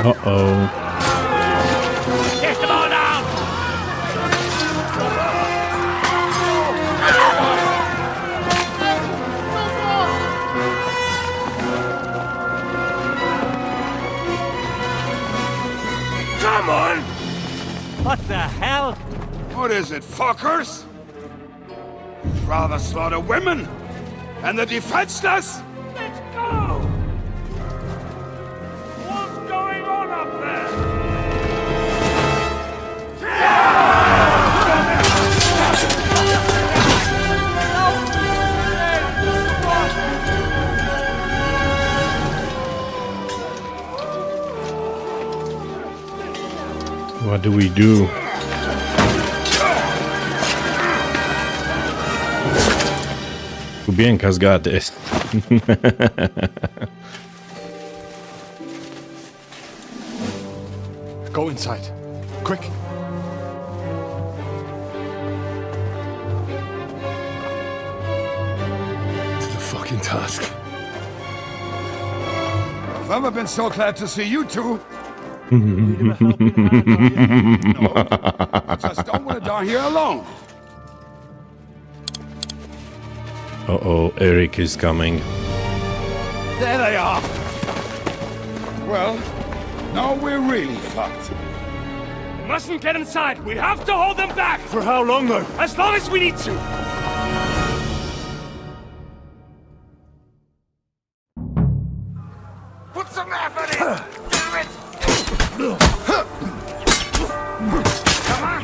Uh-oh. Get them all down! Come on! What the hell? What is it, fuckers? Rather slaughter women and the defenseless? Let's go! What's going on up there? What do we do? Kubienka's got this. Go inside. Quick. To the fucking task. I've never been so glad to see you two. No, I just don't want to die here alone. Uh-oh, Eric is coming. There they are. Well, now we're really fucked. We mustn't get inside. We have to hold them back. For how long, though? As long as we need to. Put some effort in. Damn it. Come on,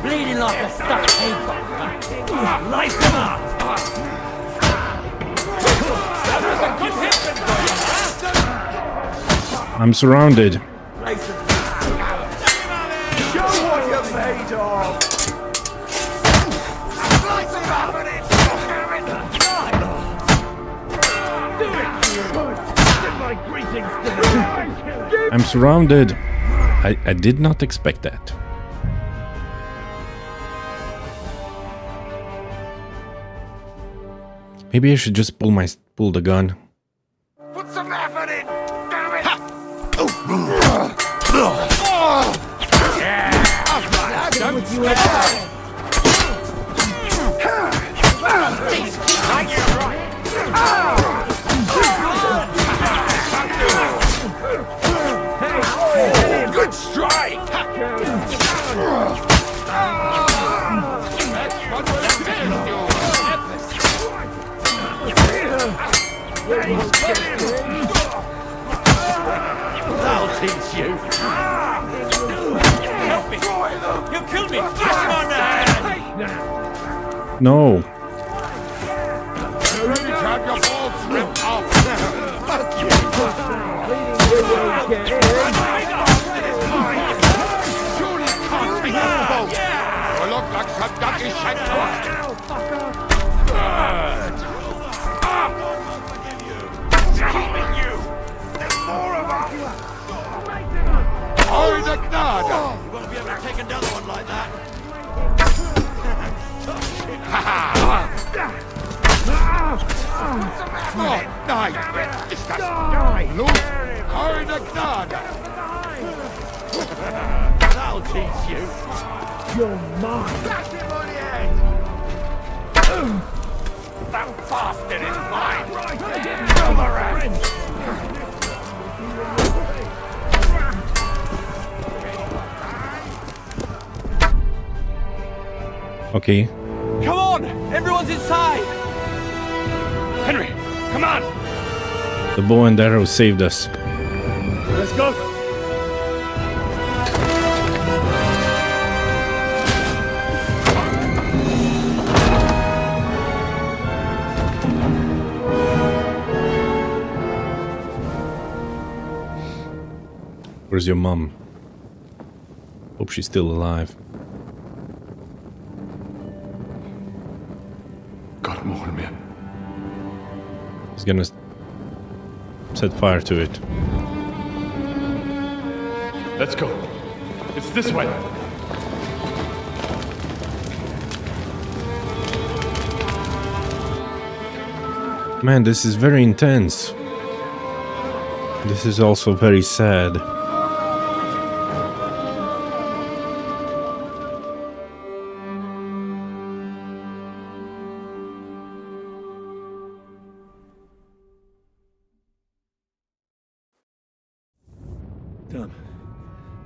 Bleeding like a stuck paper. Light them up. That was a good hit for you, huh? I'm surrounded. Show what you're made of. I'm surrounded. I did not expect that. Maybe I should just pull the gun. Put some effort in. Damn it. Good strike. I'll teach you. Help me. You killed me. Flash him on there. No. Have your balls ripped off. Surely you can't take us both. You look like some ducky shit to us. Keeping you. There's more of us. Owlygarchy. You won't be able to take another one like that. Oh, nein! Ist das Blut? Owlygarchy! That'll teach you. You're mine. Slash him on the head! That bastard is mine! Kill the rest! Okay. Come on! Everyone's inside! Henry, come on! The bow and arrow saved us. Let's go! Where's your mom? Hope she's still alive. Got Bohemia. He's gonna set fire to it. Let's go. It's this way. Man, this is very intense. This is also very sad. Damn.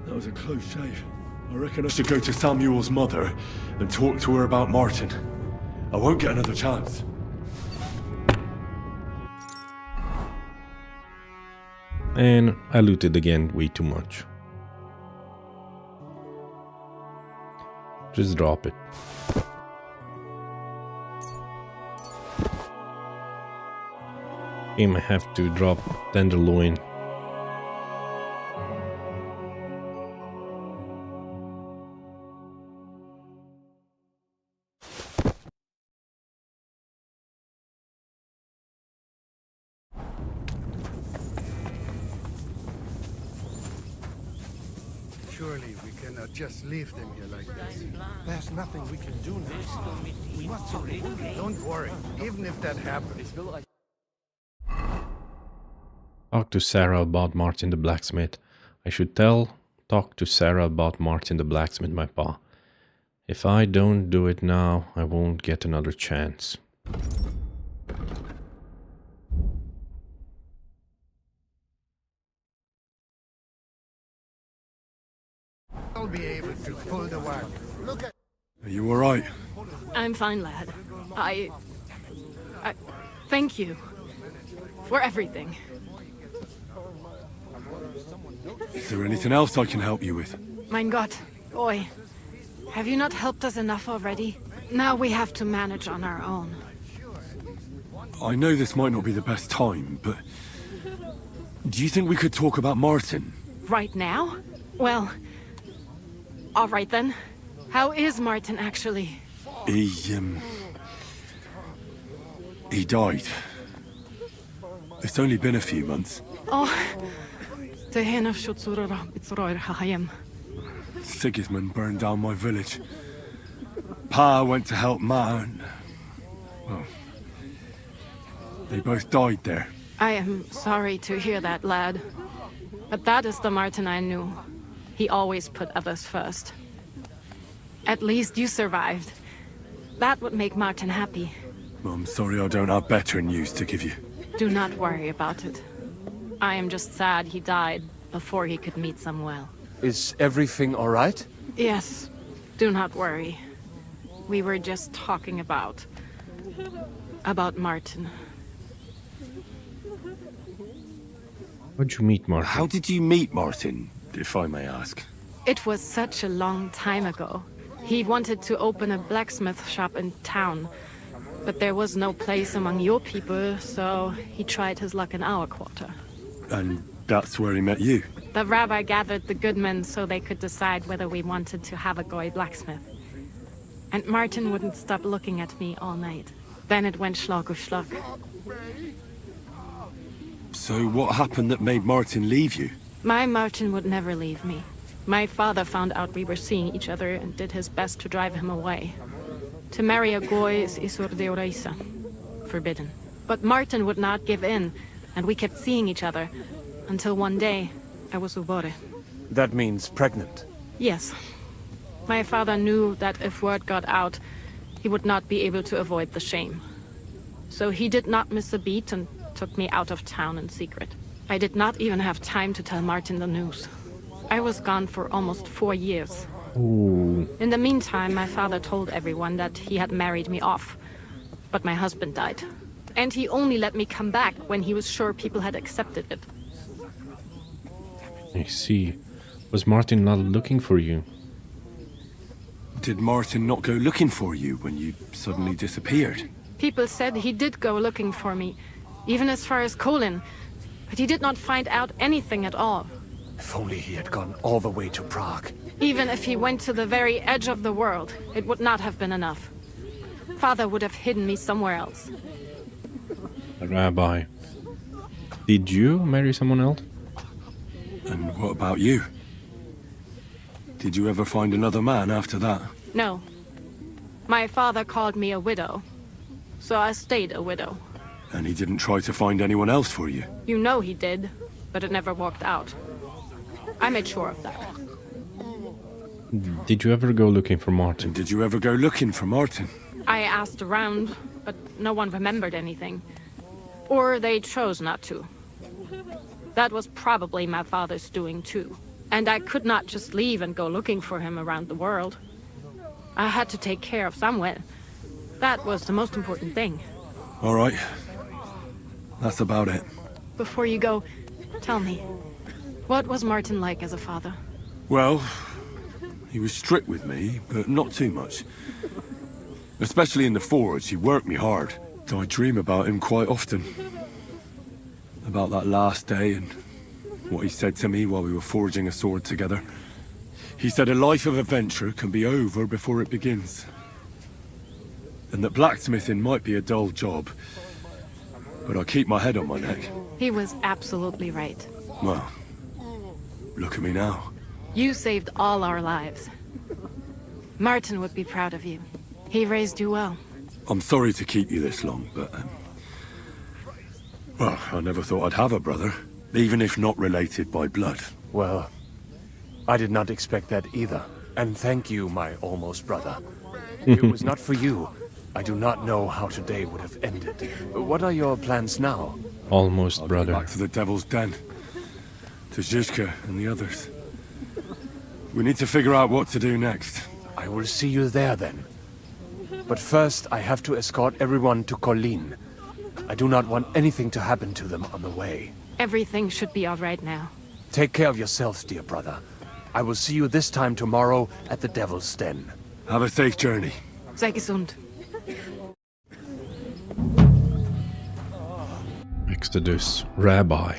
That was a close shave. I reckon I should go to Samuel's mother and talk to her about Martin. I won't get another chance. And I looted again way too much. Just drop it. I might have to drop tenderloin. Surely we cannot just leave them here like this. There's nothing we can do now. We must hurry. Don't worry. Even if that happens. Talk to Sarah about Martin the blacksmith. I should talk to Sarah about Martin the blacksmith, my pa. If I don't do it now, I won't get another chance. I'll be able to pull the wagon. Look at. Are you alright? I'm fine, lad. I thank you for everything. Is there anything else I can help you with? Mein Gott, boy, have you not helped us enough already? Now we have to manage on our own. I know this might not be the best time, but... do you think we could talk about Martin? Right now? Well, all right then. How is Martin actually? He died. It's only been a few months. Oh, Sigismund burned down my village. Pa went to help Ma and... well... they both died there. I am sorry to hear that, lad. But that is the Martin I knew. He always put others first. At least you survived. That would make Martin happy. I'm sorry I don't have better news to give you. Do not worry about it. I am just sad he died before he could meet Samuel. Is everything all right? Yes, do not worry. We were just talking about Martin. How'd you meet Martin? How did you meet Martin, if I may ask? It was such a long time ago. He wanted to open a blacksmith shop in town, but there was no place among your people, so he tried his luck in our quarter. And that's where he met you? The rabbi gathered the good men so they could decide whether we wanted to have a goy blacksmith. And Martin wouldn't stop looking at me all night. Then it went Schlag auf Schlag. So what happened that made Martin leave you? My Martin would never leave me. My father found out we were seeing each other and did his best to drive him away. To marry a goy is isur deoraisa, forbidden. But Martin would not give in, and we kept seeing each other, until one day, I was ubore. That means pregnant. Yes. My father knew that if word got out, he would not be able to avoid the shame. So he did not miss a beat and took me out of town in secret. I did not even have time to tell Martin the news. I was gone for almost 4 years. Ooh. In the meantime, my father told everyone that he had married me off. But my husband died. And he only let me come back when he was sure people had accepted it. I see. Was Martin not looking for you? Did Martin not go looking for you when you suddenly disappeared? People said he did go looking for me, even as far as Colin. But he did not find out anything at all. If only he had gone all the way to Prague. Even if he went to the very edge of the world, it would not have been enough. Father would have hidden me somewhere else. Rabbi, did you marry someone else? And what about you? Did you ever find another man after that? No. My father called me a widow. So I stayed a widow. And he didn't try to find anyone else for you? You know he did, but it never worked out. I made sure of that. Did you ever go looking for Martin? And did you ever go looking for Martin? I asked around, but no one remembered anything. Or they chose not to. That was probably my father's doing too. And I could not just leave and go looking for him around the world. I had to take care of Samuel. That was the most important thing. All right. That's about it. Before you go, tell me, what was Martin like as a father? Well, he was strict with me, but not too much. Especially in the forge, he worked me hard. I dream about him quite often. About that last day and what he said to me while we were forging a sword together. He said a life of adventure can be over before it begins. And that blacksmithing might be a dull job, but I keep my head on my neck. He was absolutely right. Well, look at me now. You saved all our lives. Martin would be proud of you. He raised you well. I'm sorry to keep you this long, but... well, I never thought I'd have a brother, even if not related by blood. Well, I did not expect that either. And thank you, my almost brother. If it was not for you, I do not know how today would have ended. What are your plans now? Almost I'll brother. go back to the Devil's Den. To Zizka and the others. We need to figure out what to do next. I will see you there then. But first, I have to escort everyone to Colleen. I do not want anything to happen to them on the way. Everything should be all right now. Take care of yourselves, dear brother. I will see you this time tomorrow at the Devil's Den. Have a safe journey. Sei gesund. Exodus, Rabbi.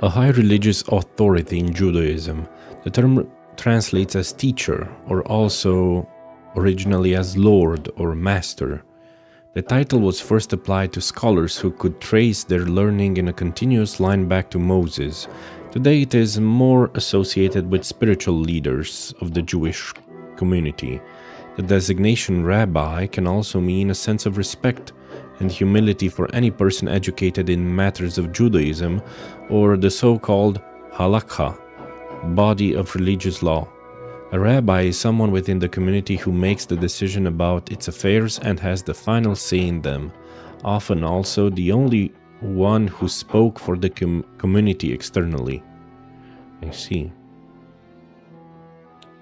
A high religious authority in Judaism. The term translates as teacher, or also originally as Lord or Master. The title was first applied to scholars who could trace their learning in a continuous line back to Moses. Today it is more associated with spiritual leaders of the Jewish community. The designation rabbi can also mean a sense of respect and humility for any person educated in matters of Judaism, or the so-called halakha, body of religious law. A rabbi is someone within the community who makes the decision about its affairs and has the final say in them, often also the only one who spoke for the community externally. I see.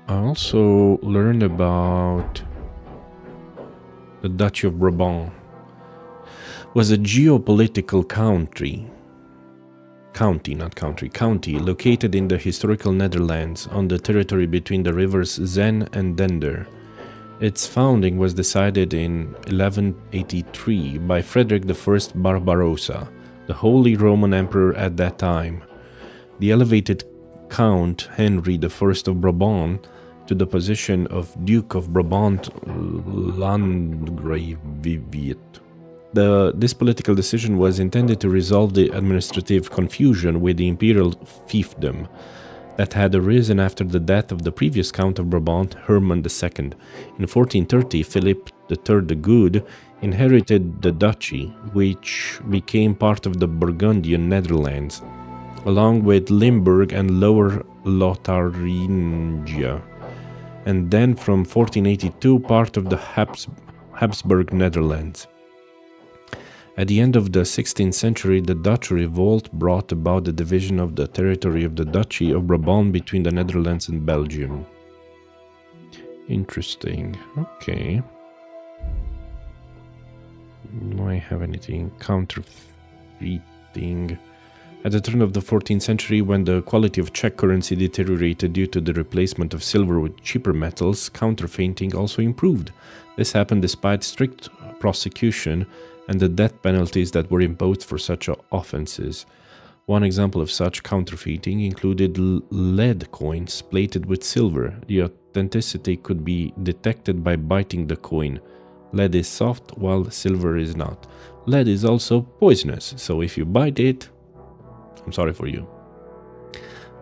I also learned about the Duchy of Brabant. Was a geopolitical county located in the historical Netherlands on the territory between the rivers Zen and Dender. Its founding was decided in 1183 by Frederick I Barbarossa, the Holy Roman Emperor at that time. The elevated Count Henry I of Brabant to the position of Duke of Brabant Landgrave. This political decision was intended to resolve the administrative confusion with the imperial fiefdom that had arisen after the death of the previous Count of Brabant, Hermann II. In 1430, Philip III the Good inherited the duchy, which became part of the Burgundian Netherlands, along with Limburg and Lower Lotharingia, and then from 1482 part of the Habsburg Netherlands. At the end of the 16th century, the Dutch revolt brought about the division of the territory of the Duchy of Brabant between the Netherlands and Belgium. Interesting. Okay. Do I have anything? Counterfeiting. At the turn of the 14th century, when the quality of Czech currency deteriorated due to the replacement of silver with cheaper metals, counterfeiting also improved. This happened despite strict prosecution and the death penalties that were imposed for such offenses. One example of such counterfeiting included lead coins plated with silver. The authenticity could be detected by biting the coin. Lead is soft, while silver is not. Lead is also poisonous, so if you bite it, I'm sorry for you.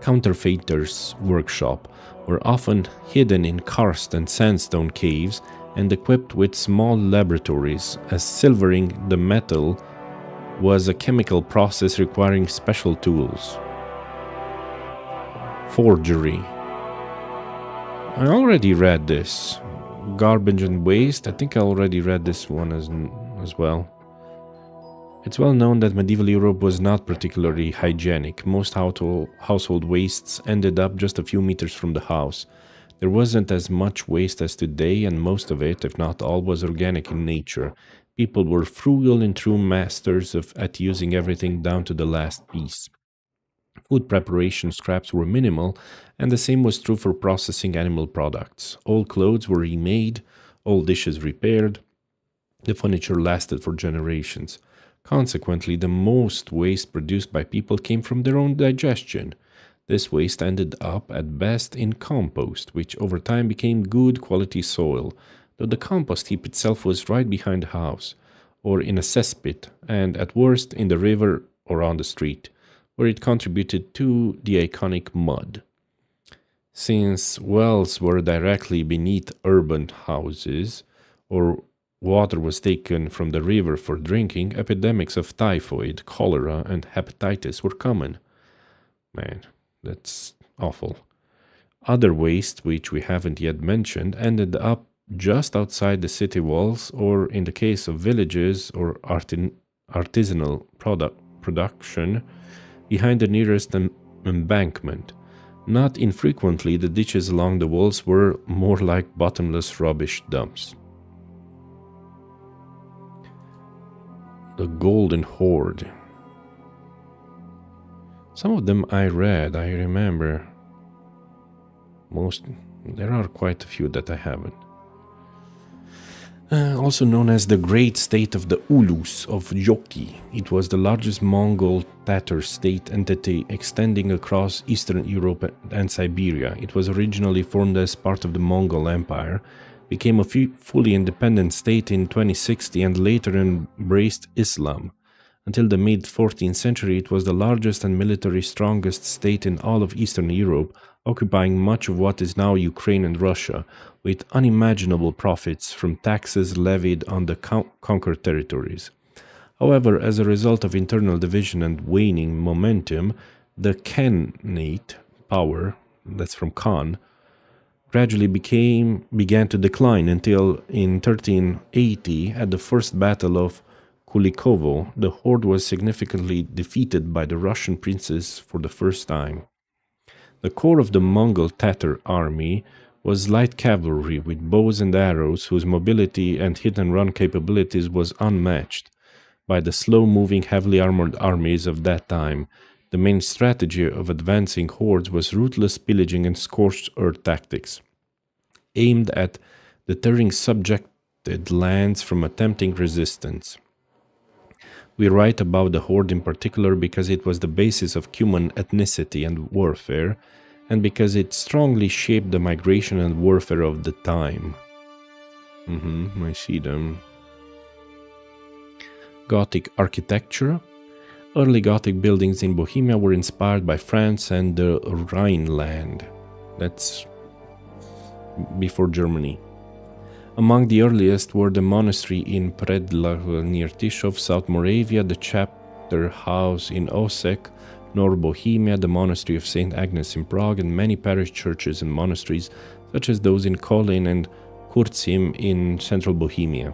Counterfeiters' workshop were often hidden in karst and sandstone caves and equipped with small laboratories, as silvering the metal was a chemical process requiring special tools. Forgery. I already read this. Garbage and waste. I think I already read this one as well. It's well known that medieval Europe was not particularly hygienic. Most household wastes ended up just a few meters from the house. There wasn't as much waste as today, and most of it, if not all, was organic in nature. People were frugal and true masters at using everything down to the last piece. Food preparation scraps were minimal, and the same was true for processing animal products. Old clothes were remade, old dishes repaired. The furniture lasted for generations. Consequently, the most waste produced by people came from their own digestion. This waste ended up at best in compost, which over time became good quality soil, though the compost heap itself was right behind the house, or in a cesspit, and at worst in the river or on the street, where it contributed to the iconic mud. Since wells were directly beneath urban houses, or water was taken from the river for drinking, epidemics of typhoid, cholera, and hepatitis were common. Man, that's awful. Other waste, which we haven't yet mentioned, ended up just outside the city walls, or in the case of villages or artisanal production, behind the nearest embankment. Not infrequently, the ditches along the walls were more like bottomless rubbish dumps. The Golden Horde. Some of them I read, I remember. There are quite a few that I haven't. Also known as the Great State of the Ulus of Joki. It was the largest Mongol Tatar state entity extending across Eastern Europe and Siberia. It was originally formed as part of the Mongol Empire, became a fully independent state in 2060, and later embraced Islam. Until the mid-14th century, it was the largest and militarily strongest state in all of Eastern Europe, occupying much of what is now Ukraine and Russia, with unimaginable profits from taxes levied on the conquered territories. However, as a result of internal division and waning momentum, the Khanate power, that's from Khan, gradually began to decline until in 1380, at the First Battle of Kulikovo, the horde was significantly defeated by the Russian princes for the first time. The core of the Mongol Tatar army was light cavalry with bows and arrows, whose mobility and hit-and-run capabilities was unmatched by the slow-moving, heavily armored armies of that time. The main strategy of advancing hordes was ruthless pillaging and scorched earth tactics, aimed at deterring subjected lands from attempting resistance. We write about the horde in particular because it was the basis of human ethnicity and warfare, and because it strongly shaped the migration and warfare of the time. I see them. Gothic architecture. Early Gothic buildings in Bohemia were inspired by France and the Rhineland. That's before Germany. Among the earliest were the monastery in Predlach near Tyszów, South Moravia, the chapter house in Osek, North Bohemia, the monastery of St. Agnes in Prague, and many parish churches and monasteries, such as those in Kolin and Kurzim in central Bohemia.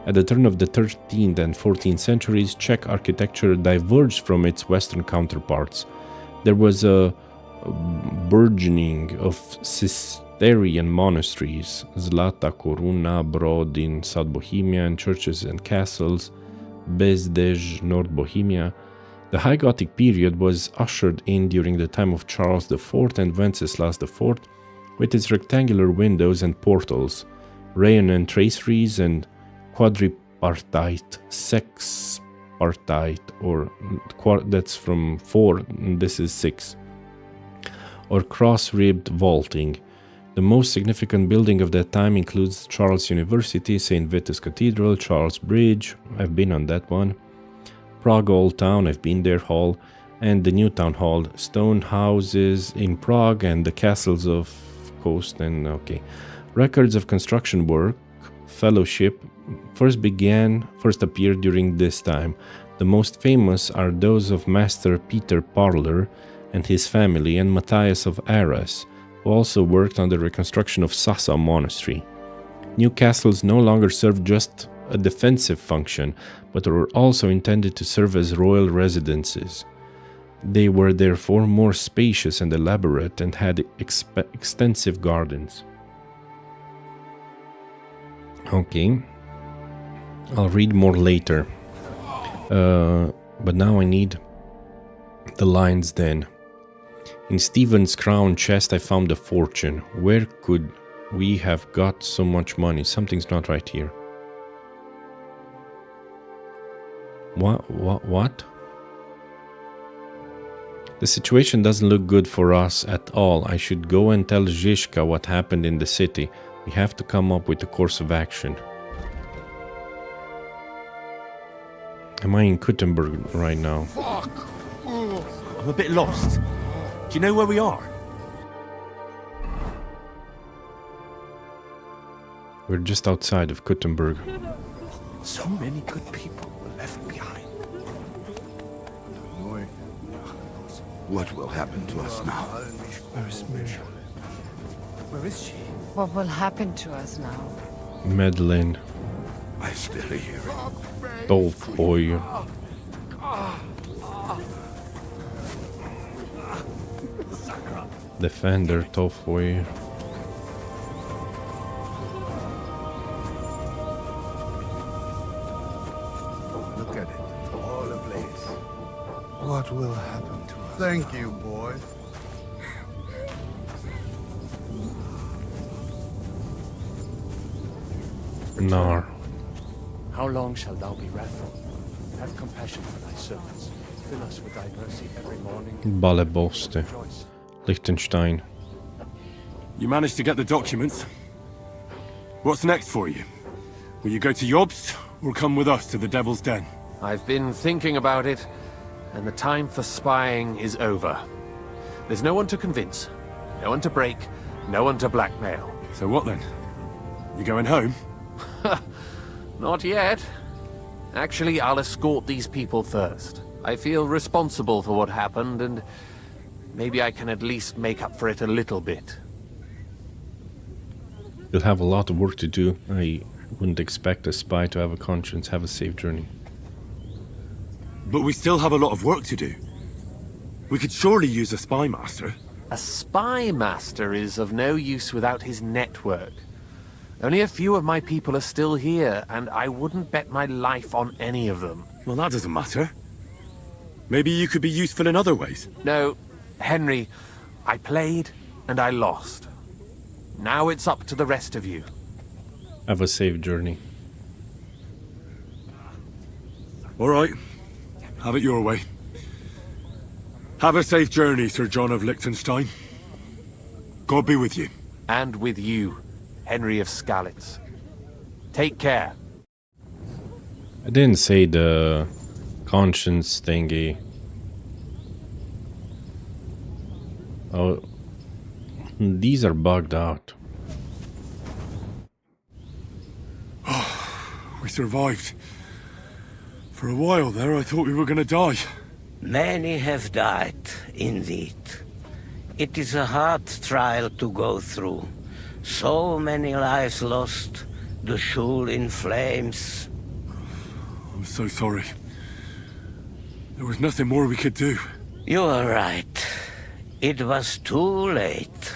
At the turn of the 13th and 14th centuries, Czech architecture diverged from its Western counterparts. There was a burgeoning of Cistercian monasteries, Zlata Koruna, Brod in South Bohemia, and churches and castles, Bezdej, North Bohemia. The High Gothic period was ushered in during the time of Charles IV and Wenceslas IV, with its rectangular windows and portals, Rhaenan traceries, and quadripartite, sexpartite, or that's from 4, and this is 6, or cross-ribbed vaulting. The most significant building of that time includes Charles University, St. Vitus Cathedral, Charles Bridge, I've been on that one, Prague Old Town, I've been there, Hall, and the New Town Hall, stone houses in Prague, and the castles of Coast, and okay. Records of construction work Fellowship first appeared during this time. The most famous are those of Master Peter Parler and his family, and Matthias of Arras, who also worked on the reconstruction of Sassa Monastery. New castles no longer served just a defensive function, but were also intended to serve as royal residences. They were therefore more spacious and elaborate and had extensive gardens. Okay, I'll read more later, but now I need the lines then. In Stephen's crown chest I found a fortune. Where could we have got so much money? Something's not right here. What? The situation doesn't look good for us at all. I should go and tell Zizka what happened in the city. We have to come up with a course of action. Am I in Kuttenberg right now? Fuck! I'm a bit lost. Do you know where we are? We're just outside of Kuttenberg. So many good people were left behind. What will happen to us now? Where is Mysteria? Where is she? What will happen to us now? Medlin, I still hear it. Dolfboy, Defender, Tolfboy. Look at it, all ablaze. What will happen to us? Thank you, boy. Nar. How long shalt thou be wrathful? Have compassion for thy servants. Fill us with thy mercy every morning. Baleboste, Rejoice. Liechtenstein. You managed to get the documents. What's next for you? Will you go to Jobst, or come with us to the Devil's Den? I've been thinking about it, and the time for spying is over. There's no one to convince, no one to break, no one to blackmail. So what then? You going home? Not yet. Actually, I'll escort these people first. I feel responsible for what happened, and maybe I can at least make up for it a little bit. You'll have a lot of work to do. I wouldn't expect a spy to have a conscience. Have a safe journey. But we still have a lot of work to do. We could surely use a spy master. A spy master is of no use without his network. Only a few of my people are still here, and I wouldn't bet my life on any of them. Well, that doesn't matter. Maybe you could be useful in other ways. No, Henry, I played and I lost. Now it's up to the rest of you. Have a safe journey. All right. Have it your way. Have a safe journey, Sir John of Liechtenstein. God be with you. And with you, Henry of Skalitz. Take care. I didn't say the conscience thingy. Oh, these are bugged out. We survived. For a while there, I thought we were gonna die. Many have died, indeed. It is a hard trial to go through. So many lives lost, the Schule in flames. I'm so sorry. There was nothing more we could do. You are right. It was too late.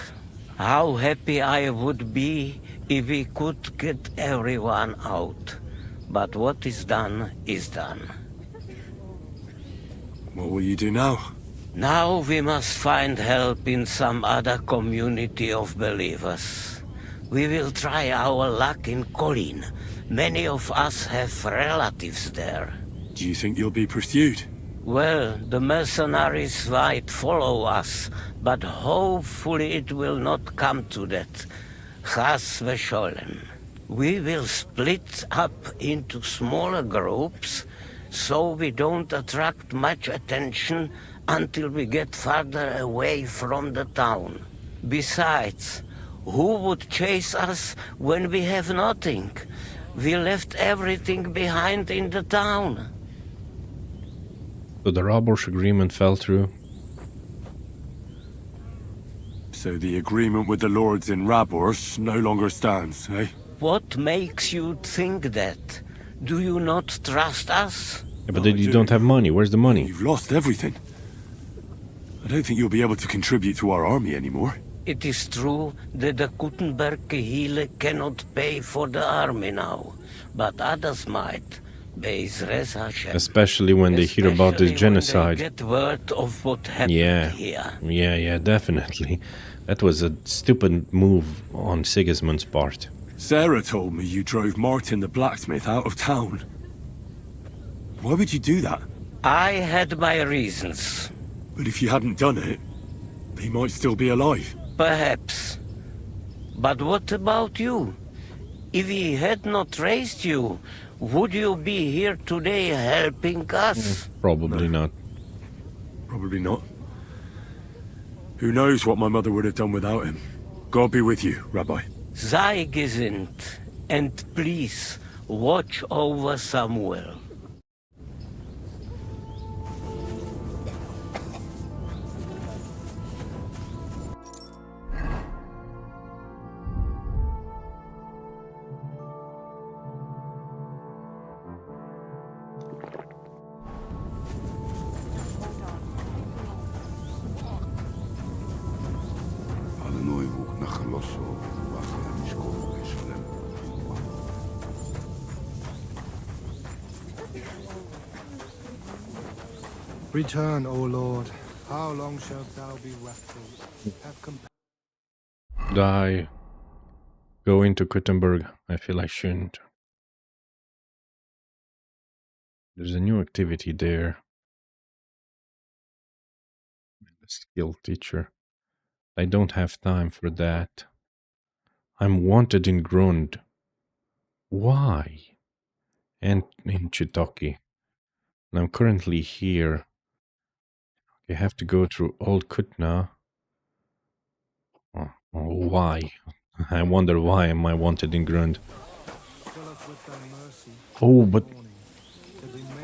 How happy I would be if we could get everyone out. But what is done is done. What will you do now? Now we must find help in some other community of believers. We will try our luck in Colin. Many of us have relatives there. Do you think you'll be pursued? Well, the mercenaries might follow us, but hopefully it will not come to that. Chas v'sholem. We will split up into smaller groups, so we don't attract much attention until we get farther away from the town. Besides, Who would chase us when we have nothing? We left everything behind in the town. So the Rabosh agreement fell through. So the agreement with the lords in Rabors no longer stands, eh? What makes you think that? Do you not trust us? Yeah, but then you don't have money. Where's the money? You've lost everything. I don't think you'll be able to contribute to our army anymore. It is true that the Gutenberg Kehile cannot pay for the army now, but others might. Be'ezras Hashem. Especially when they hear about this genocide. When they get word of what happened here. Yeah, definitely. That was a stupid move on Sigismund's part. Sarah told me you drove Martin the blacksmith out of town. Why would you do that? I had my reasons. But if you hadn't done it, he might still be alive. Perhaps. But what about you? If he had not raised you, would you be here today helping us? Probably not. Probably not. Who knows what my mother would have done without him. God be with you, Rabbi. Sei gesinnt, and please watch over Samuel. Return, O Lord. How long shalt thou be wrathful? Have compassion. Should I go into Gutenberg? I feel I shouldn't. There's a new activity there. A skill teacher. I don't have time for that. I'm wanted in Grund. Why? And in Chitoki. And I'm currently here. I have to go through Old Kutna. Oh, why? I wonder why am I wanted in Grund. Oh, but...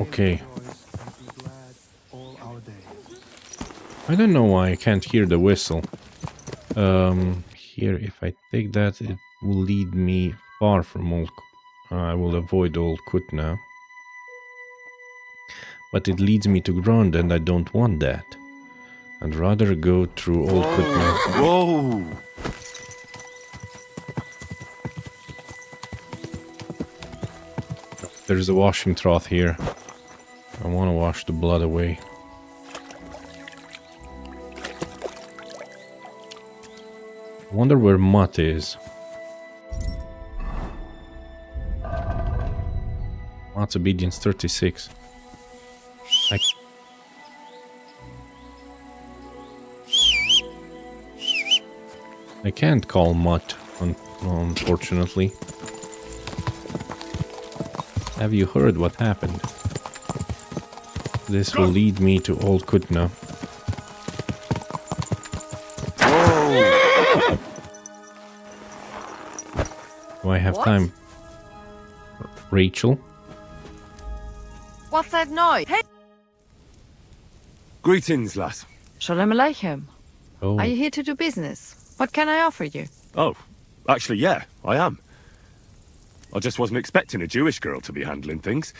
Okay. I don't know why I can't hear the whistle. Here, if I take that, it will lead me far from Old... I will avoid Old Kutna. But it leads me to Grund, and I don't want that. I'd rather go through Old Kutna. Whoa! There's a washing trough here. I want to wash the blood away. I wonder where Mutt is. Mutt's obedience 36. I can't call Mutt, unfortunately. Have you heard what happened? This will lead me to Old Kutna. Do I have time? Rachel? What's that noise? Hey! Greetings, lass. Shalom Aleichem. Oh. Are you here to do business? What can I offer you? Oh, actually, yeah, I am. I just wasn't expecting a Jewish girl to be handling things.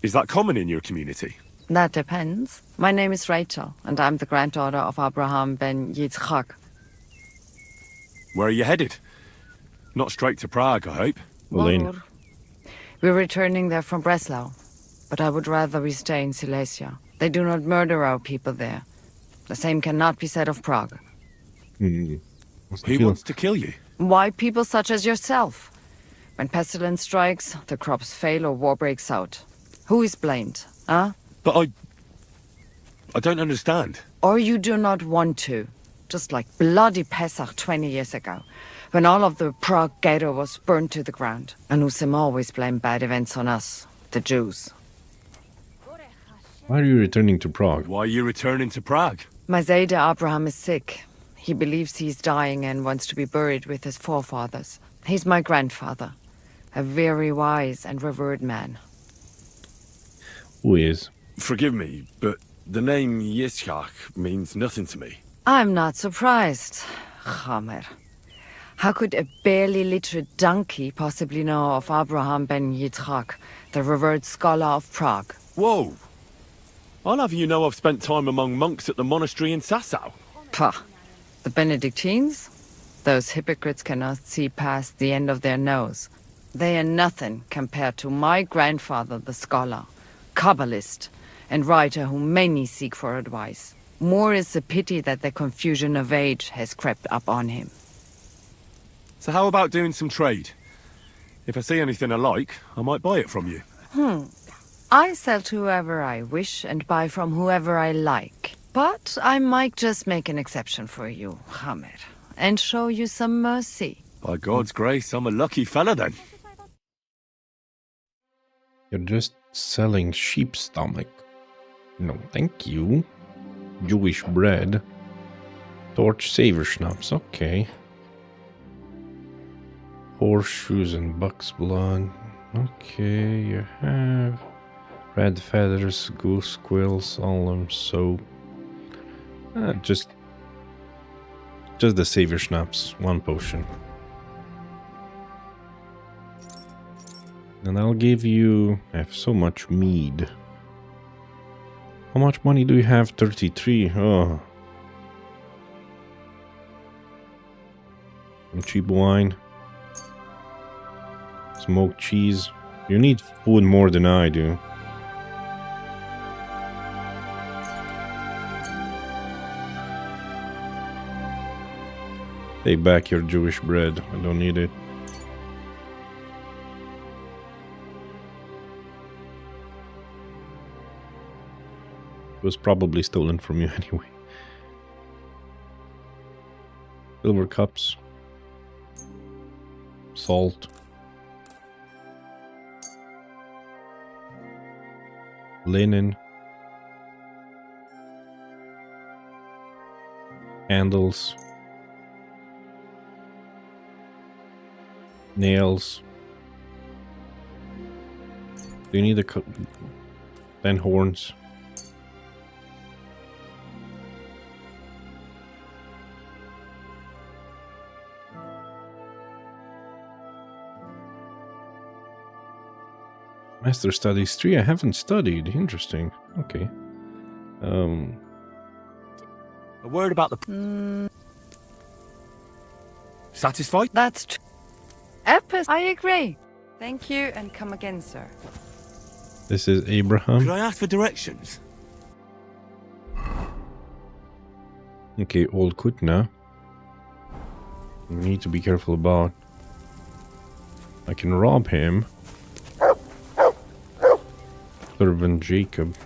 Is that common in your community? That depends. My name is Rachel, and I'm the granddaughter of Abraham ben Yitzchak. Where are you headed? Not straight to Prague, I hope. Elena. We're returning there from Breslau, but I would rather we stay in Silesia. They do not murder our people there. The same cannot be said of Prague. He wants to kill you? Why people such as yourself? When pestilence strikes, the crops fail or war breaks out. Who is blamed, huh? But I don't understand. Or you do not want to. Just like bloody Pesach 20 years ago, when all of the Prague ghetto was burned to the ground. And Usim always blamed bad events on us, the Jews. Why are you returning to Prague? Why are you returning to Prague? My Zayda Abraham is sick. He believes he's dying and wants to be buried with his forefathers. He's my grandfather, a very wise and revered man. Who is? Forgive me, but the name Yitzhak means nothing to me. I'm not surprised, Chamer. How could a barely literate donkey possibly know of Abraham ben Yitzhak, the revered scholar of Prague? Whoa! I'll have you know I've spent time among monks at the monastery in Sassau. Pah. The Benedictines? Those hypocrites cannot see past the end of their nose. They are nothing compared to my grandfather, the scholar, Kabbalist, and writer whom many seek for advice. More is the pity that the confusion of age has crept up on him. So how about doing some trade? If I see anything I like, I might buy it from you. I sell to whoever I wish and buy from whoever I like. But I might just make an exception for you, Chamer, and show you some mercy. By God's grace, I'm a lucky fella then. You're just selling sheep stomach. No, thank you. Jewish bread. Torch saver schnapps, okay. Horseshoes and buck's blood. Okay, you have red feathers, goose quills, solemn soap. Just the savior schnapps, 1 potion. And I'll give you... I have so much mead. How much money do you have? 33. Oh. Some cheap wine. Smoked cheese. You need food more than I do. Take back your Jewish bread. I don't need it. It was probably stolen from you anyway. Silver cups. Salt. Linen. Candles. Nails. Do you need a 10 horns? Master Studies 3, I haven't studied. Interesting. Okay. A word about the... Satisfied? That's true. Epis, I agree. Thank you, and come again, sir. This is Abraham. Could I ask for directions? Okay, old Kutna. You need to be careful about. I can rob him. Servant Jacob.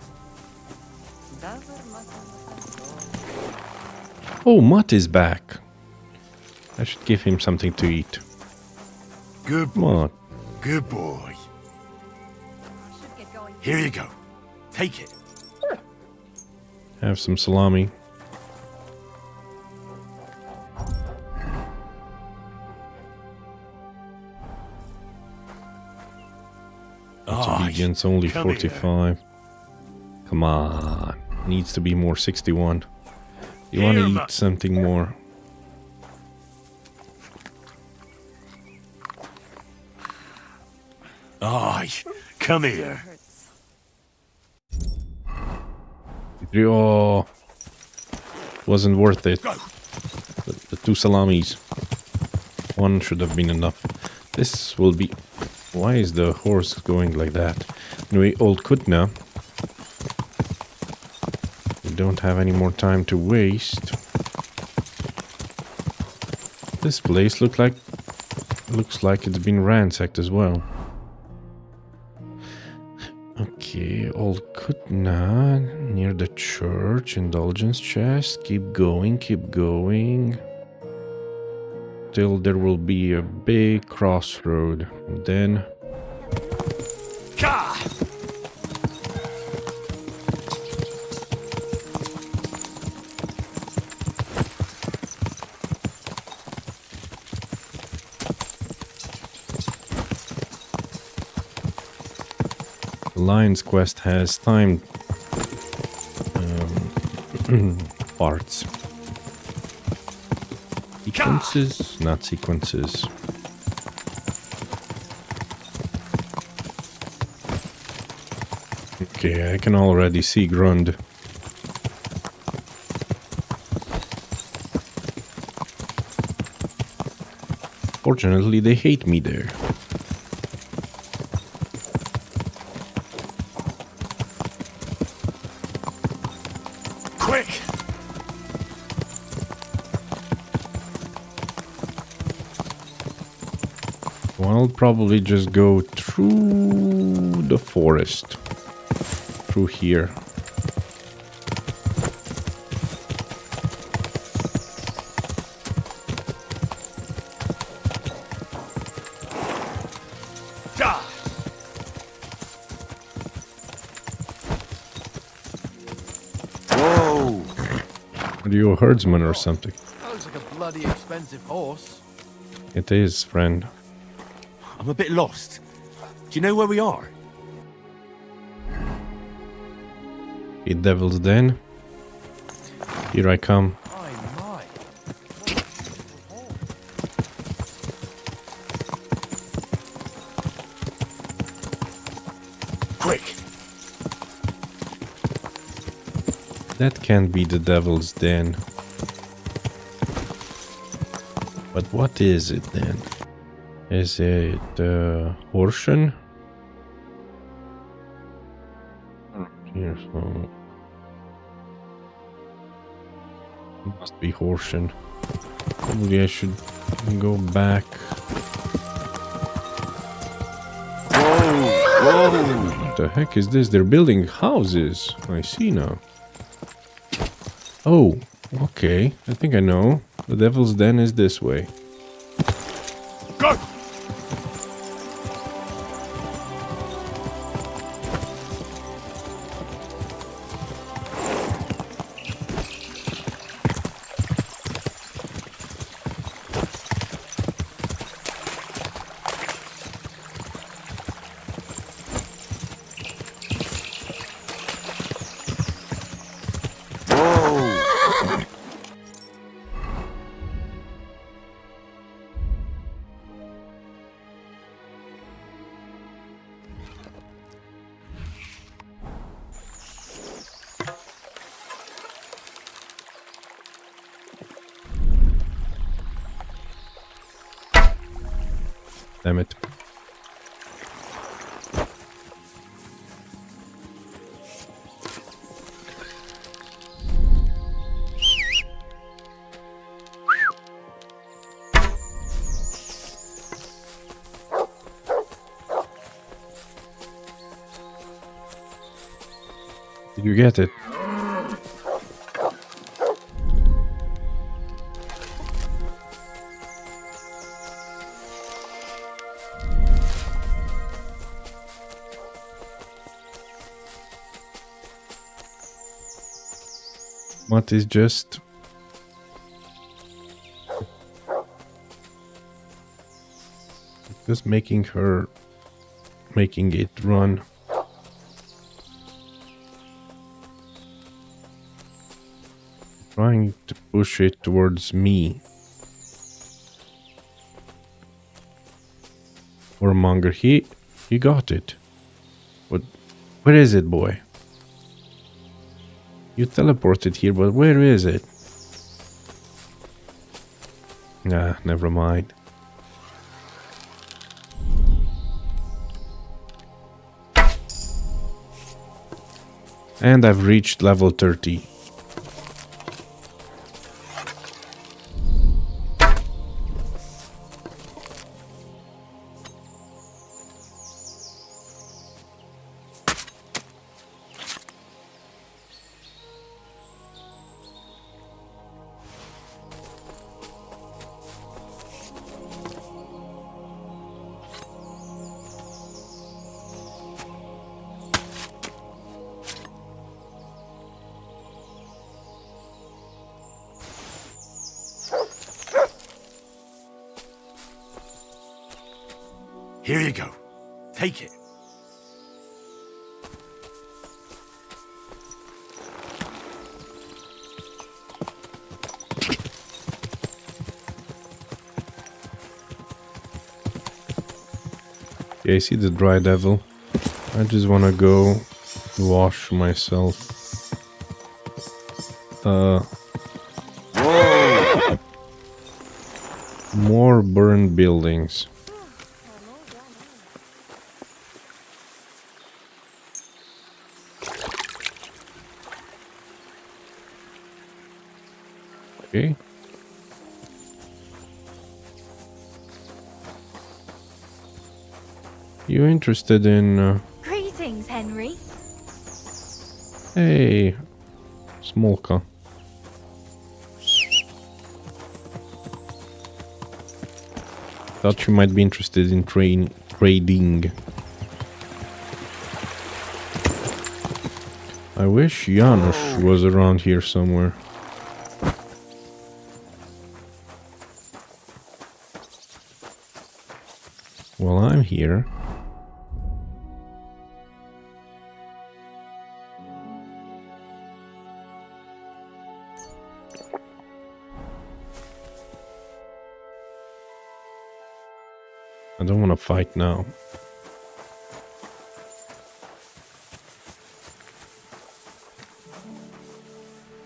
Oh, Mutt is back. I should give him something to eat. Good boy. What? Good boy. Here you go. Take it. Have some salami. Obedience only 45. Come on. Needs to be more 61. You want to eat something more? Aye, come here. Oh, wasn't worth it. The 2 salamis. 1 should have been enough. This will be... Why is the horse going like that? Anyway, old Kutna. We don't have any more time to waste. This place looks like it's been ransacked as well. Okay, old Kutna near the church, indulgence chest. Keep going, keep going. Till there will be a big crossroad. And then... The Lion's Quest has timed parts. Sequences, not sequences. Okay, I can already see Grund. Fortunately, they hate me there. Quick! Well, I'll probably just go through the forest. Through here. Whoa! Are you a herdsman or something? That looks like a bloody expensive horse. It is, friend. I'm a bit lost. Do you know where we are? A Devil's Den. Here I come. Quick! That can't be the Devil's Den. But what is it then? Is it Horschen? Here, so it must be Horschen. Probably I should go back. Whoa! What the heck is this? They're building houses. I see now. Oh, okay. I think I know. The Devil's Den is this way. Go! Damn it. Did you get it? What is just making it run. Trying to push it towards me. Warmonger, he got it. But where is it, boy? You teleported here, but where is it? Nah, never mind. And I've reached level 30. Here you go. Take it. Okay, I see the dry devil. I just wanna go wash myself. More burned buildings. Okay. You interested in... Greetings, Henry. Hey, Smolka. Thought you might be interested in trading. I wish Janusz was around here somewhere. Well, I'm here. I don't want to fight now.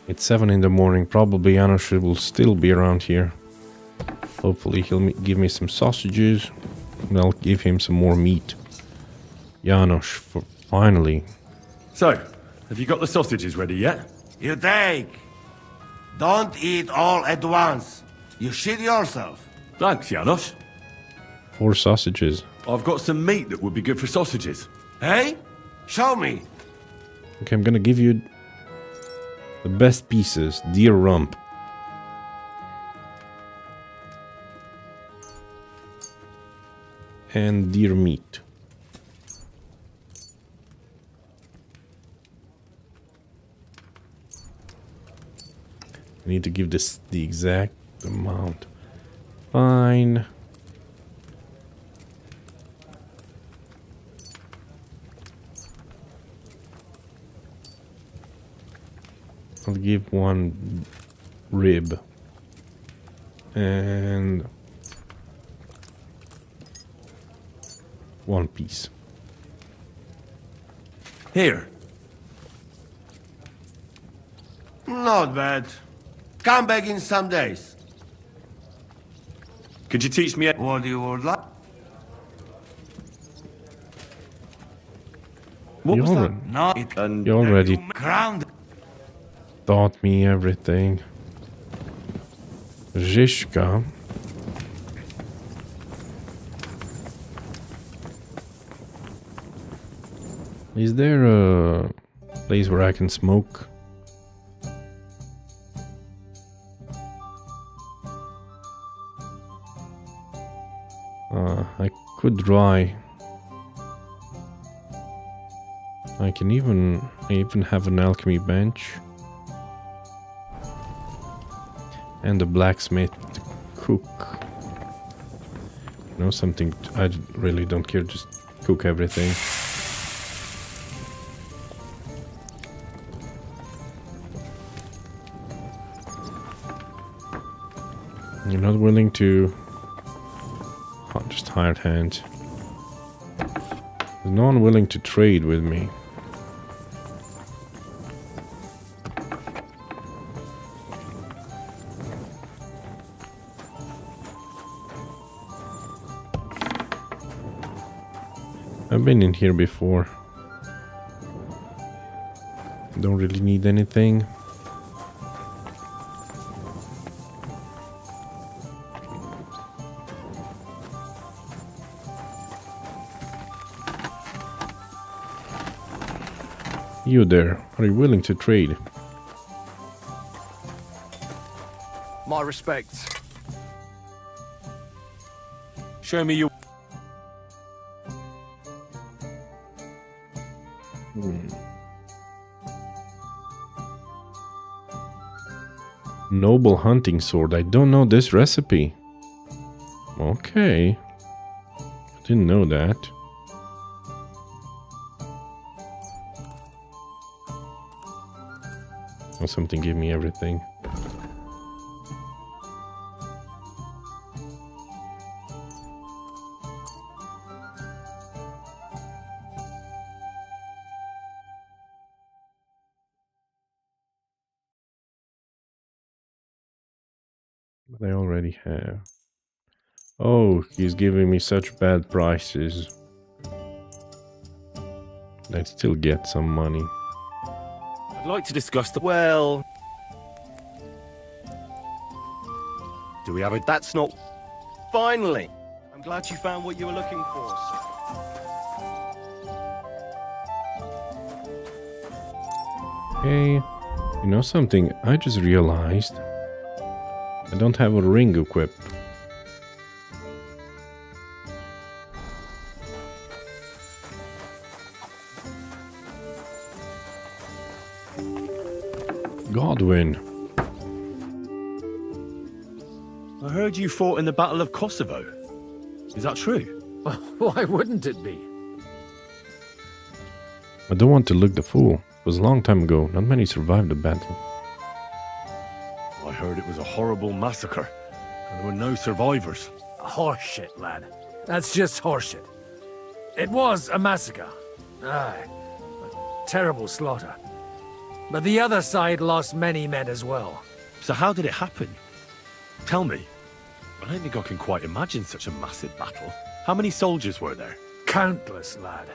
It's 7 in the morning. Probably Janusz will still be around here. Hopefully he'll give me some sausages. And I'll give him some more meat. Janusz, finally. So, have you got the sausages ready yet? You take. Don't eat all at once. You shit yourself. Thanks, Janusz. 4 sausages. I've got some meat that would be good for sausages. Hey? Show me. Okay, I'm gonna give you the best pieces. Deer rump. And deer meat. I need to give this the exact amount. Fine. I'll give 1 rib. And 1 piece. Here. Not bad. Come back in some days. Could you teach me? What you would like? What was that? No, it and You already ground. taught me everything. Zizka. Is there a place where I can smoke? I could dry. I even have an alchemy bench. And a blacksmith to cook. You know, something I really don't care, just cook everything. You're not willing to... Oh, just hired hand. There's no one willing to trade with me. I've been in here before. Don't really need anything. You there, are you willing to trade? My respects. Show me your... Noble hunting sword. I don't know this recipe. Okay. I didn't know that. Oh, something gave me everything. But I already have. Oh, he's giving me such bad prices. I'd still get some money. I'd like to discuss the... Well... Do we have a... That's not... Finally! I'm glad you found what you were looking for, sir. Hey, you know something? I just realized I don't have a ring equipped. Godwin. I heard you fought in the Battle of Kosovo. Is that true? Why wouldn't it be? I don't want to look the fool. It was a long time ago. Not many survived the battle. I heard it was a horrible massacre, and there were no survivors. Horseshit, lad. That's just horseshit. It was a massacre. Aye. A terrible slaughter. But the other side lost many men as well. So how did it happen? Tell me. I don't think I can quite imagine such a massive battle. How many soldiers were there? Countless, lad.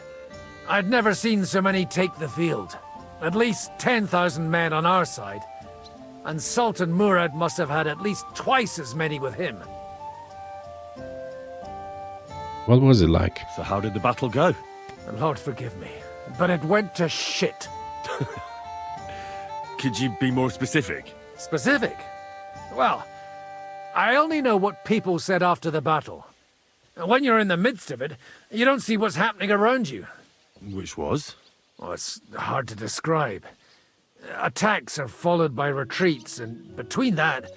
I'd never seen so many take the field. At least 10,000 men on our side. And Sultan Murad must have had at least twice as many with him. What was it like? So how did the battle go? Lord forgive me, but it went to shit. Could you be more specific? Specific? Well, I only know what people said after the battle. When you're in the midst of it, you don't see what's happening around you. Which was? Oh, it's hard to describe. Attacks are followed by retreats, and between that,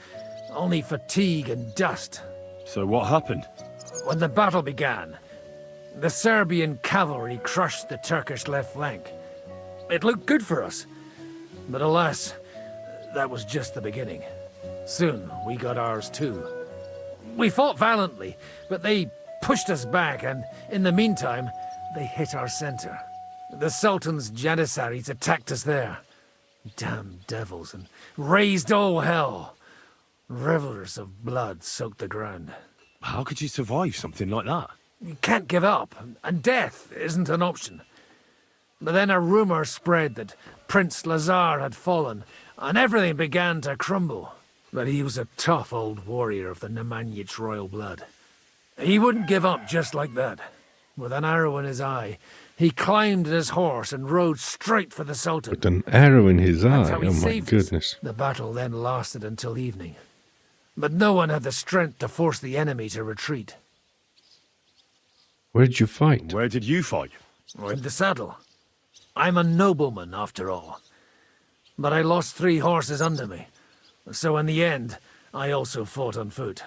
only fatigue and dust. So what happened? When the battle began, the Serbian cavalry crushed the Turkish left flank. It looked good for us, but alas, that was just the beginning. Soon, we got ours too. We fought valiantly, but they pushed us back, and in the meantime, they hit our center. The Sultan's Janissaries attacked us there. Damn devils, and raised all hell. Rivers of blood soaked the ground. How could you survive something like that? You can't give up, and death isn't an option. But then a rumor spread that Prince Lazar had fallen, and everything began to crumble. But he was a tough old warrior of the Nemanjic royal blood. He wouldn't give up just like that. With an arrow in his eye, he climbed his horse and rode straight for the Sultan. With an arrow in his That's eye? how he Oh my saved us. goodness. The battle then lasted until evening. But no one had the strength to force the enemy to retreat. Where did you fight? Where did you fight? In the saddle. I'm a nobleman, after all. But I lost 3 horses under me. So in the end, I also fought on foot.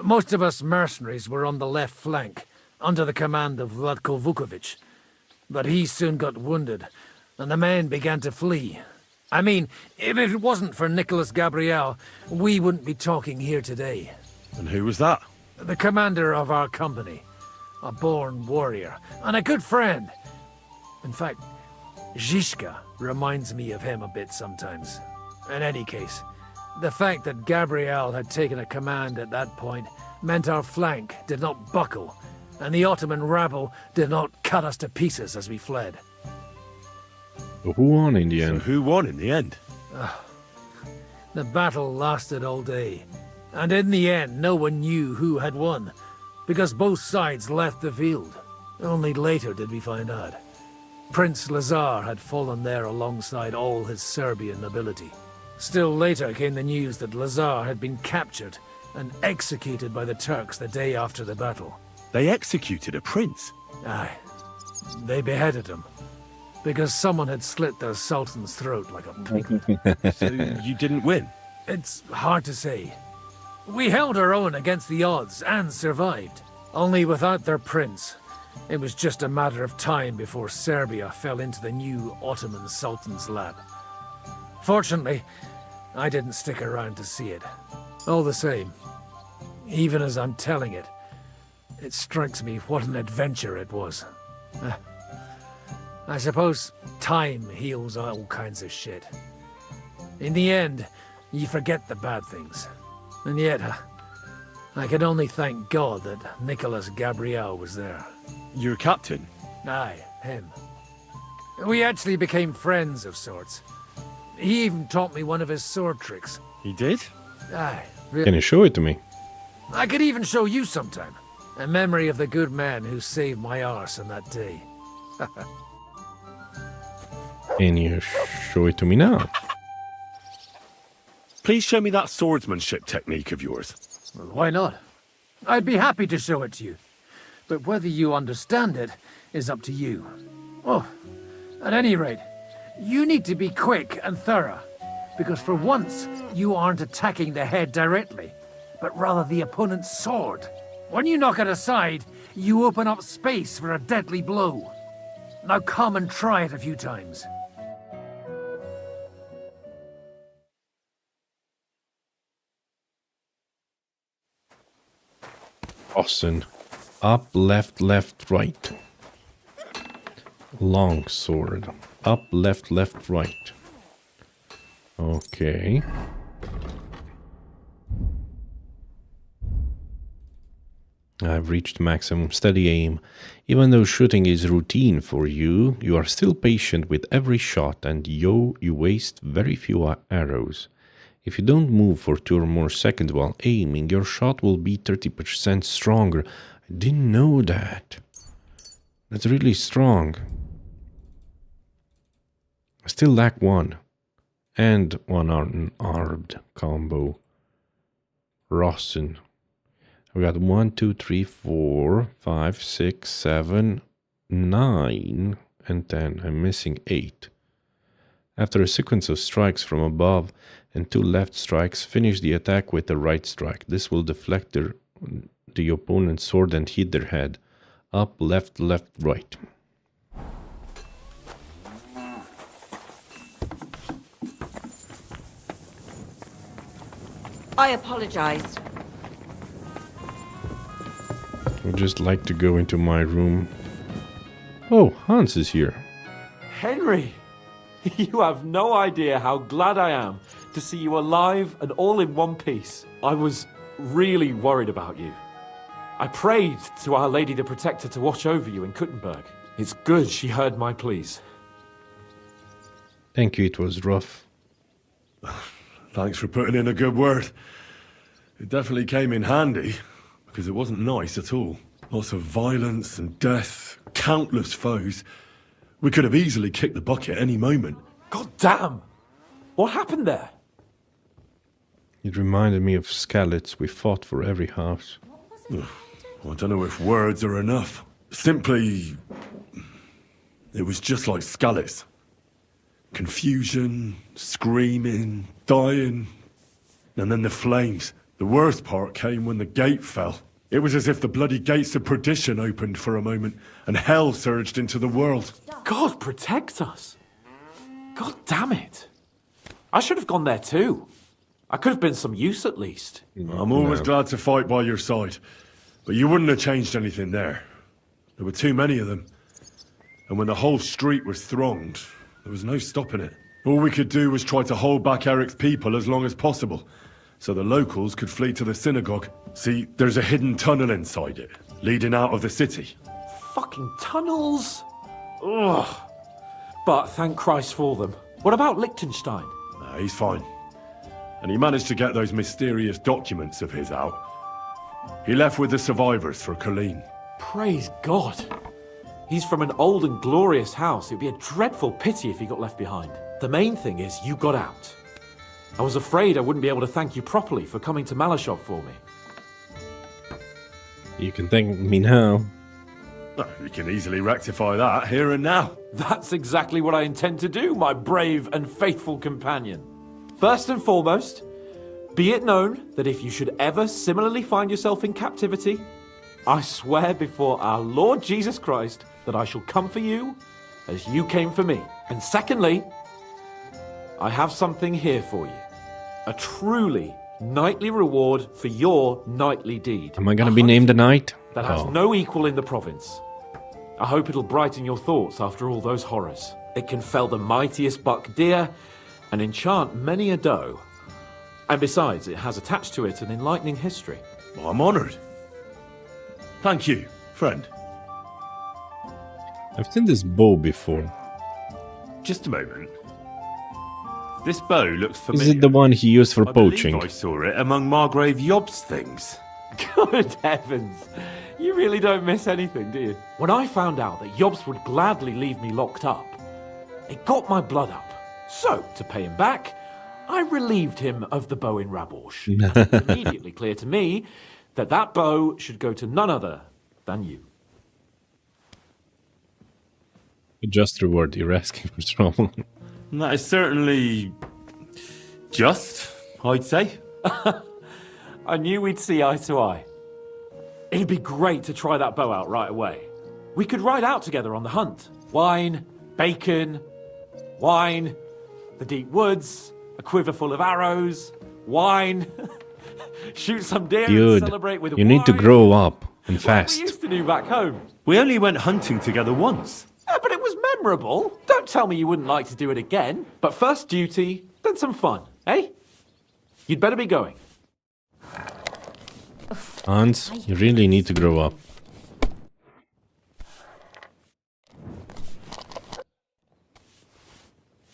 Most of us mercenaries were on the left flank, under the command of Vlatko Vukovic. But he soon got wounded, and the men began to flee. I mean, if it wasn't for Nicholas Gabriel, we wouldn't be talking here today. And who was that? The commander of our company. A born warrior, and a good friend. In fact, Zizka reminds me of him a bit sometimes. In any case, the fact that Gabriel had taken a command at that point meant our flank did not buckle, and the Ottoman rabble did not cut us to pieces as we fled. But who won in the end? So who won in the end? The battle lasted all day, and in the end no one knew who had won, because both sides left the field. Only later did we find out. Prince Lazar had fallen there alongside all his Serbian nobility. Still later came the news that Lazar had been captured and executed by the Turks the day after the battle. They executed a prince? Aye. They beheaded him, because someone had slit the Sultan's throat like a piglet. So you didn't win? It's hard to say. We held our own against the odds and survived. Only without their prince, it was just a matter of time before Serbia fell into the new Ottoman Sultan's lap. Fortunately, I didn't stick around to see it. All the same, even as I'm telling it, it strikes me what an adventure it was. I suppose time heals all kinds of shit. In the end, you forget the bad things. And yet, I can only thank God that Nicholas Gabriel was there. Your captain? Aye, him. We actually became friends of sorts. He even taught me one of his sword tricks. He did? Aye. Can you show it to me? I could even show you sometime. A memory of the good man who saved my arse on that day. Can you show it to me now? Please show me that swordsmanship technique of yours. Well, why not? I'd be happy to show it to you. But whether you understand it is up to you. Oh, at any rate, you need to be quick and thorough. Because for once, you aren't attacking the head directly, but rather the opponent's sword. When you knock it aside, you open up space for a deadly blow. Now come and try it a few times. Austin. Up, left, left, right. Long sword. Up, left, left, right. Okay. I've reached maximum steady aim. Even though shooting is routine for you, you are still patient with every shot and you waste very few arrows. If you don't move for 2 or more seconds while aiming, your shot will be 30% stronger. I didn't know that. That's really strong. I still lack one. And one unarmed combo. Rossen. I've got 1, 2, 3, 4, 5, 6, 7, 9, and 10. I'm missing 8. After a sequence of strikes from above and 2 left strikes, finish the attack with a right strike. This will deflect the opponent's sword and hit their head. Up, left, left, right. I apologize. I'd just like to go into my room. Oh, Hans is here. Henry! You have no idea how glad I am to see you alive and all in one piece. I was really worried about you. I prayed to Our Lady the Protector to watch over you in Kuttenberg. It's good she heard my pleas. Thank you, it was rough. Thanks for putting in a good word. It definitely came in handy, because it wasn't nice at all. Lots of violence and death, countless foes. We could have easily kicked the bucket any moment. God damn! What happened there? It reminded me of Skalitz we fought for every house. I don't know if words are enough. Simply, it was just like Skalitz. Confusion, screaming, dying, and then the flames. The worst part came when the gate fell. It was as if the bloody gates of perdition opened for a moment, and hell surged into the world. God protect us! God damn it! I should have gone there too. I could have been some use at least. I'm always glad to fight by your side, but you wouldn't have changed anything there. There were too many of them, and when the whole street was thronged, there was no stopping it. All we could do was try to hold back Eric's people as long as possible, so the locals could flee to the synagogue. See, there's a hidden tunnel inside it, leading out of the city. Fucking tunnels! Ugh. But thank Christ for them. What about Liechtenstein? He's fine. And he managed to get those mysterious documents of his out. He left with the survivors for Colleen. Praise God. He's from an old and glorious house. It'd be a dreadful pity if he got left behind. The main thing is you got out. I was afraid I wouldn't be able to thank you properly for coming to Malashov for me. You can thank me now. We can easily rectify that here and now. That's exactly what I intend to do, my brave and faithful companion. First and foremost, be it known that if you should ever similarly find yourself in captivity, I swear before our Lord Jesus Christ that I shall come for you as you came for me. And secondly, I have something here for you. A truly knightly reward for your knightly deed. Am I gonna be named a knight? That has no equal in the province. I hope it'll brighten your thoughts after all those horrors. It can fell the mightiest buck deer and enchant many a doe. And besides, it has attached to it an enlightening history. Well, I'm honored. Thank you, friend. I've seen this bow before. Just a moment. This bow looks familiar. Is it the one he used for I poaching? believe I saw it among Margrave Yob's things. Good heavens. You really don't miss anything, do you? When I found out that Yobs would gladly leave me locked up, it got my blood up. So, to pay him back, I relieved him of the bow in Raborsh. And it was immediately clear to me that that bow should go to none other than you. A just reward, you're asking for trouble. That is certainly just, I'd say. I knew we'd see eye to eye. It'd be great to try that bow out right away. We could ride out together on the hunt. Wine, bacon, wine, the deep woods, a quiver full of arrows, wine, shoot some deer Dude, and celebrate with you wine. need to grow up and Like fast. we used to do back home. We only went hunting together once. Yeah, but it was memorable. Don't tell me you wouldn't like to do it again. But first duty, then some fun, eh? You'd better be going. Hans, you really need to grow up.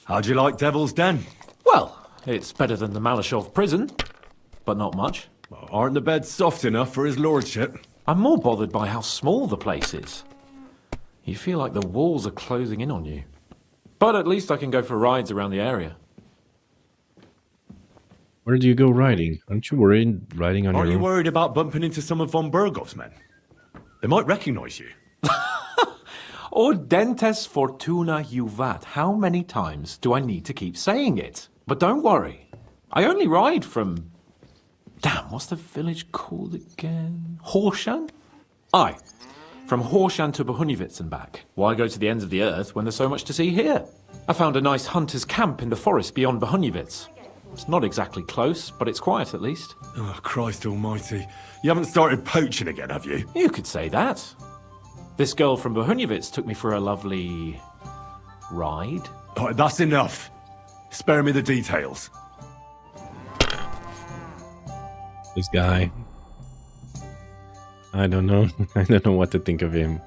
How'd you like Devil's Den? Well, it's better than the Malashov prison, but not much. Well, aren't the beds soft enough for his lordship? I'm more bothered by how small the place is. You feel like the walls are closing in on you. But at least I can go for rides around the area. Where do you go riding? Aren't you worried riding on Aren't your you own? worried about bumping into some of von Bergov's men? They might recognize you. Ordentes fortuna juvat. How many times do I need to keep saying it? But don't worry. I only ride from... Damn, what's the village called again? Horshan? Aye. From Horshan to Bohunivitz and back. Why go to the ends of the earth when there's so much to see here? I found a nice hunter's camp in the forest beyond Bohunivitz. It's not exactly close, but it's quiet at least. Oh, Christ almighty. You haven't started poaching again, have you? You could say that. This girl from Bohunivitz took me for a lovely... ride? All right, that's enough. Spare me the details. This guy. I don't know. I don't know what to think of him.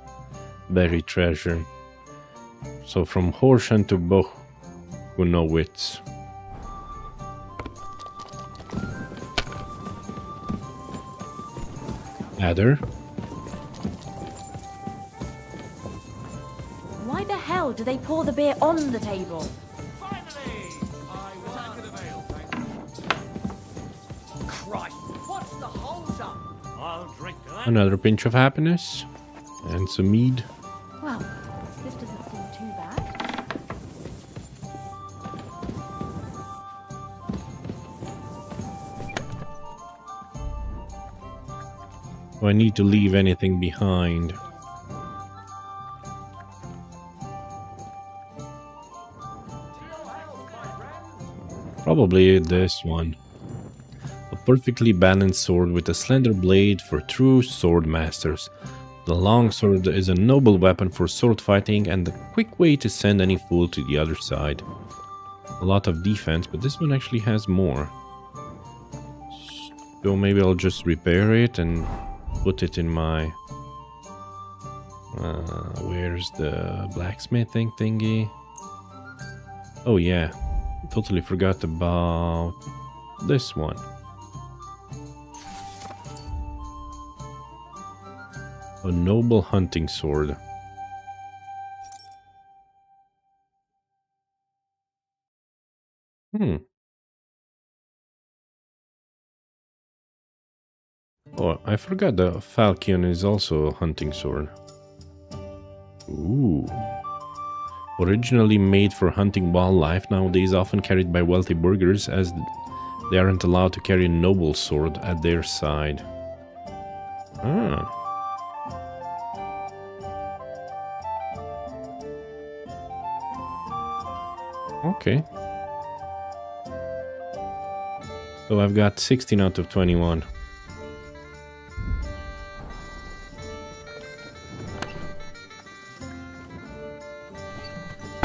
Buried treasure. So from Horshan to Bohunowitz. Adder. Why the hell do they pour the beer on the table? Christ, what's the hold up? I'll drink that. Another pinch of happiness. And some mead. Well, this doesn't seem too bad. Do I need to leave anything behind? Probably this one. A perfectly balanced sword with a slender blade for true sword masters. The long sword is a noble weapon for sword fighting and a quick way to send any fool to the other side. A lot of defense, but this one actually has more. So maybe I'll just repair it and put it in my... where's the blacksmithing thingy? Oh yeah, totally forgot about this one. A noble hunting sword. Oh, I forgot the falchion is also a hunting sword. Ooh. Originally made for hunting wildlife, nowadays often carried by wealthy burghers as they aren't allowed to carry a noble sword at their side. Ah. Okay. So I've got 16 out of 21.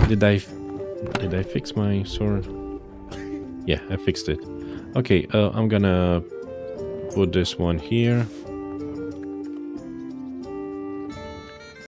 Did I fix my sword? Yeah, I fixed it. Okay, I'm gonna put this one here.